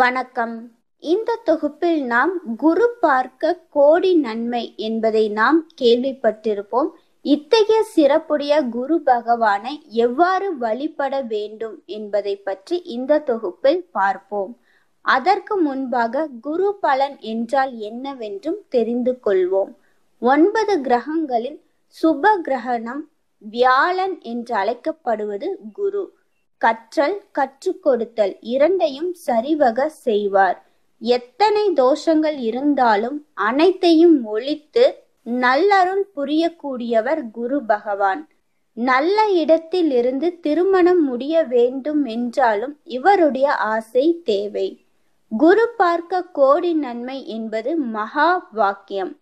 வணக்கம். இந்த தொகுப்பில் நாம் குரு பார்க்க கோடி நன்மை என்பதை நாம் கேள்விப்பட்டிருப்போம். இத்தகைய சிறப்புடைய குரு பகவானை எவ்வாறு வழிபட வேண்டும் என்பதை பற்றி இந்த தொகுப்பில் பார்ப்போம். அதற்கு முன்பாக குரு பலன் என்றால் என்னவென்றும் தெரிந்து கொள்வோம். 9 கிரகங்களில் சுப கிரகணம் வியாழன் என்று அழைக்கப்படுவது குரு. கற்றல், கற்றுக் கொடுத்தல் இரண்டையும் சரிவக செய்வார். எத்தனை தோஷங்கள் இருந்தாலும் அனைத்தையும் ஒழித்து நல்லருள் புரியக்கூடியவர் குரு பகவான். நல்ல இடத்தில் இருந்து திருமணம் முடிய வேண்டும் என்றாலும் இவருடைய ஆசை தேவை. குரு பார்க்க கோடி நன்மை என்பது மகா வாக்கியம்.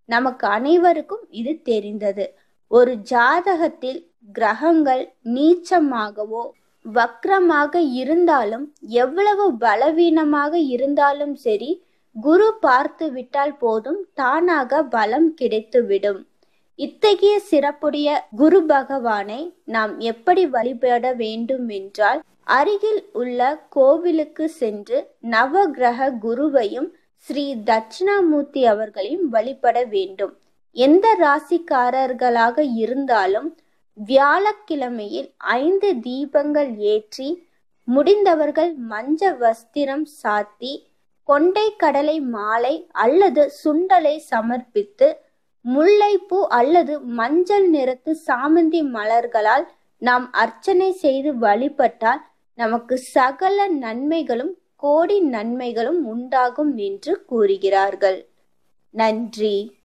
நமக்கு அனைவருக்கும் இது தெரிந்தது. ஒரு ஜாதகத்தில் கிரகங்கள் நீச்சமாகவோ வக்ரமாக இருந்தாலும், எவ்வளவு பலவீனமாக இருந்தாலும் சரி, குரு பார்த்து விட்டால் போதும், தானாக பலம் கிடைத்துவிடும். இத்தகைய சிறப்புடைய குரு பகவானை நாம் எப்படி வழிபட வேண்டும் என்றால், அருகில் உள்ள கோவிலுக்கு சென்று நவகிரக குருவையும் ஸ்ரீ தட்சிணாமூர்த்தி அவர்களையும் வழிபட வேண்டும். எந்த ராசிக்காரர்களாக இருந்தாலும் வியாழக்கிழமையில் 5 தீபங்கள் ஏற்றி, முடிந்தவர்கள் மஞ்ச வஸ்திரம் சாத்தி, கொண்டை கடலை மாலை அல்லது சுண்டலை சமர்ப்பித்து, முல்லைப்பூ அல்லது மஞ்சள் நிறத்து சாமந்தி மலர்களால் நாம் அர்ச்சனை செய்து வழிபட்டால் நமக்கு சகல நன்மைகளும் கோடி நன்மைகளும் உண்டாகும் என்று கூறுகிறார்கள். நன்றி.